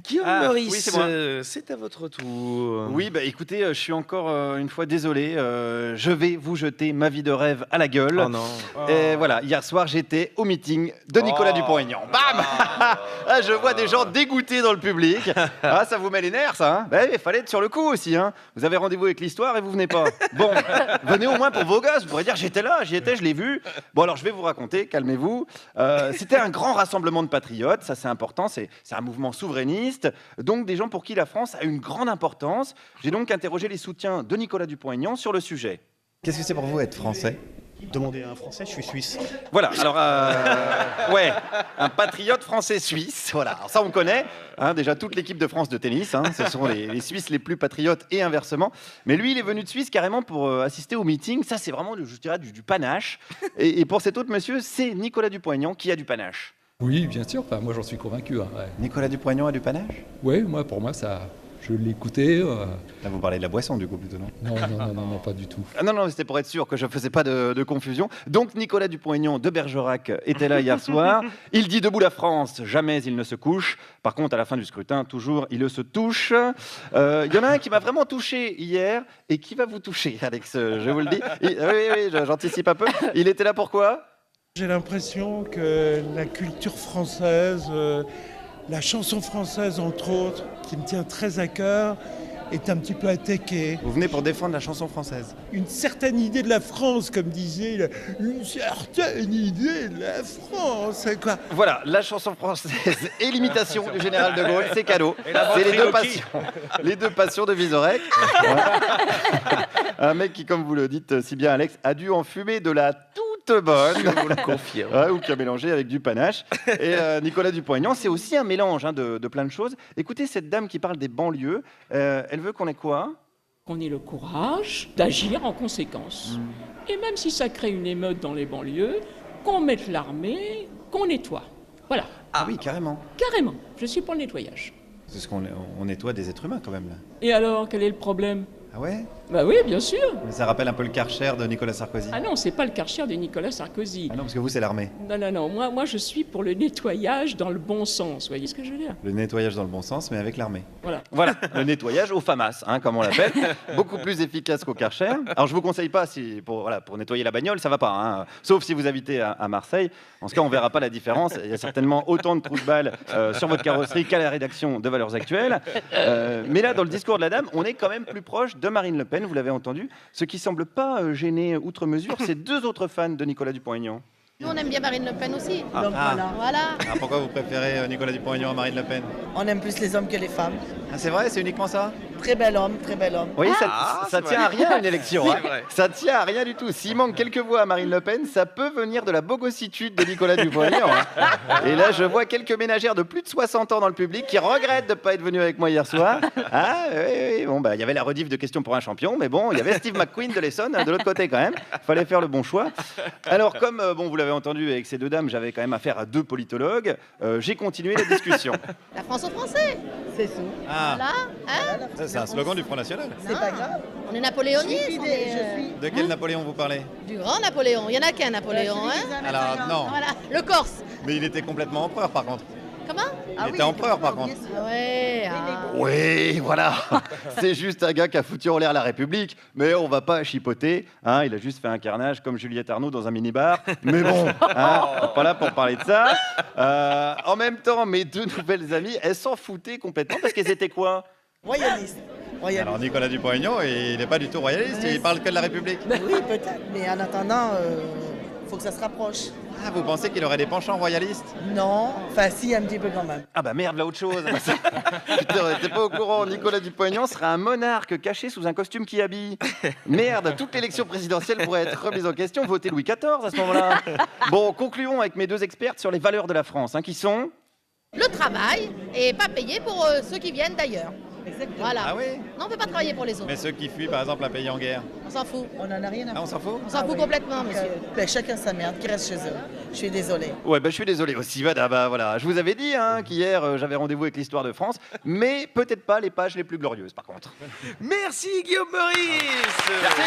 Guillaume Oui, Meurice, c'est moi. c'est à votre tour. Oui, bah écoutez, je suis encore une fois désolé. Je vais vous jeter ma vie de rêve à la gueule. Oh non. Et voilà, hier soir, j'étais au meeting de Nicolas Dupont-Aignan. Bam Ah, je vois des gens dégoûtés dans le public. Ah, ça vous met les nerfs, ça, hein. Bah, il fallait être sur le coup aussi, hein. Vous avez rendez-vous avec l'histoire et vous venez pas. Bon, venez au moins pour vos gosses. Vous pourrez dire, j'étais là, j'y étais, je l'ai vu. Bon, alors, je vais vous raconter, calmez-vous. C'était un grand rassemblement de patriotes, ça c'est important, c'est un mouvement souverainiste, donc des gens pour qui la France a une grande importance. J'ai donc interrogé les soutiens de Nicolas Dupont-Aignan sur le sujet. Qu'est-ce que c'est pour vous être français? Demandez à un Français, je suis suisse. Voilà, alors, ouais, un patriote français-suisse, voilà, alors ça on connaît, hein, déjà toute l'équipe de France de tennis, hein, ce sont les Suisses les plus patriotes et inversement, mais lui il est venu de Suisse carrément pour assister au meeting, ça c'est vraiment, je dirais, du panache, et pour cet autre monsieur, c'est Nicolas Dupont-Aignan qui a du panache. Oui, bien sûr. Enfin, moi, j'en suis convaincu. Hein, ouais. Nicolas Dupont-Aignan a du panache? Ouais, moi, pour moi, ça, je l'écoutais. Là, vous parlez de la boisson, du coup, plutôt, non? Non, pas du tout. Ah non, c'était pour être sûr que je ne faisais pas de confusion. Donc Nicolas Dupont-Aignan de Bergerac était là hier soir. Il dit debout la France, jamais il ne se couche. Par contre, à la fin du scrutin, toujours, il se touche. Il y en a un qui m'a vraiment touché hier et qui va vous toucher, Alex, je vous le dis. Oui, j'anticipe un peu. Il était là pourquoi? J'ai l'impression que la culture française, la chanson française entre autres, qui me tient très à cœur, est un petit peu attaquée. Vous venez pour défendre la chanson française? Une certaine idée de la France, comme disait, une certaine idée de la France, quoi. Voilà, la chanson française et l'imitation du général de Gaulle, c'est cadeau. C'est les deux passions de Vizorek. Un mec qui, comme vous le dites si bien Alex, a dû en fumer de la toute bonne, Je vous le confirme. ouais, ou qui a mélangé avec du panache. Et Nicolas Dupont-Aignan, c'est aussi un mélange, hein, de plein de choses. Écoutez cette dame qui parle des banlieues, elle veut qu'on ait quoi? Qu'on ait le courage d'agir en conséquence. Et même si ça crée une émeute dans les banlieues, qu'on mette l'armée, qu'on nettoie. Voilà, Ah oui, carrément. carrément. Je suis pour le nettoyage. C'est ce qu'on nettoie des êtres humains, quand même, là. Et alors, quel est le problème? Ah ouais? Bah oui, bien sûr. Mais ça rappelle un peu le Karcher de Nicolas Sarkozy. Ah non, c'est pas le Karcher de Nicolas Sarkozy. Ah non, parce que vous, c'est l'armée. Non. Moi, je suis pour le nettoyage dans le bon sens. Vous voyez ce que je veux dire? Le nettoyage dans le bon sens, mais avec l'armée. Voilà, le nettoyage au FAMAS, hein, comme on l'appelle, beaucoup plus efficace qu'au Karcher. Alors je vous conseille pas, pour nettoyer la bagnole, ça va pas, hein, sauf si vous habitez à Marseille. En ce cas, on verra pas la différence. Il y a certainement autant de trous de balles sur votre carrosserie qu'à la rédaction de Valeurs Actuelles. Mais là, dans le discours de la dame, on est quand même plus proche de Marine Le Pen, vous l'avez entendu. Ce qui semble pas gêner outre mesure, c'est deux autres fans de Nicolas Dupont-Aignan. Nous, on aime bien Marine Le Pen aussi. Ah. Donc voilà. Ah, pourquoi vous préférez Nicolas Dupont-Aignan à Marine Le Pen? On aime plus les hommes que les femmes. Ah, c'est vrai, c'est uniquement ça? Très bel homme, très bel homme. Vous voyez, ça c'est tient à rien une élection. C'est Hein. vrai. Ça tient à rien du tout. S'il manque quelques voix à Marine Le Pen, ça peut venir de la bogossitude de Nicolas Dupont-Aignan. Hein. Et là, je vois quelques ménagères de plus de 60 ans dans le public qui regrettent de ne pas être venues avec moi hier soir. Ah, oui. Bon, bah, il y avait la rediff de questions pour un champion, mais bon, il y avait Steve McQueen de l'Essonne de l'autre côté quand même. Il fallait faire le bon choix. Alors, comme vous l'avez entendu avec ces deux dames, j'avais quand même affaire à deux politologues. J'ai continué la discussion. La France aux Français. C'est tout. Ah, Voilà. Hein ça, c'est un slogan du Front National. C'est pas grave. On est napoléonistes. Je suis on fidèle, est, je suis. De quel Napoléon vous parlez? Du grand Napoléon. Il n'y en a qu'un Napoléon. Hein Alors, non. Voilà. Le Corse. Mais il était complètement empereur, par contre. Comment? Il était empereur, par contre. Ah ouais. Ah. Oui, voilà. C'est juste un gars qui a foutu en l'air la République, mais on va pas chipoter. Hein, il a juste fait un carnage comme Juliette Arnaud dans un minibar. Mais bon, hein, on n'est pas là pour parler de ça. En même temps, mes deux nouvelles amies, elles s'en foutaient complètement parce qu'elles étaient quoi? Royaliste. Royaliste. Alors, Nicolas Dupont-Aignan, il n'est pas du tout royaliste, il parle que de la République. Oui, peut-être. Mais en attendant, faut que ça se rapproche. Ah, vous pensez qu'il aurait des penchants royalistes? Non. Enfin, si, un petit peu quand même. Ah bah merde, là autre chose. Putain, t'es pas au courant, Nicolas Dupont-Aignan sera un monarque caché sous un costume qui habille. Merde, toute l'élection présidentielle pourrait être remise en question, voter Louis XIV à ce moment-là. Bon, concluons avec mes deux expertes sur les valeurs de la France, hein, qui sont... Le travail et pas payé pour ceux qui viennent d'ailleurs. Exactement. Voilà. Ah oui? Non, on ne peut pas travailler pour les autres. Mais ceux qui fuient, par exemple, un pays en guerre. On s'en fout. On en a rien à Ah, on s'en fout? On s'en fout oui. complètement, monsieur. Ben, chacun sa merde, qui reste chez eux. Je suis désolée. Ouais, bah je suis désolé aussi, voilà. Je vous avais dit hein, qu'hier, j'avais rendez-vous avec l'histoire de France, mais peut-être pas les pages les plus glorieuses, par contre. Merci Guillaume Meurice. Merci.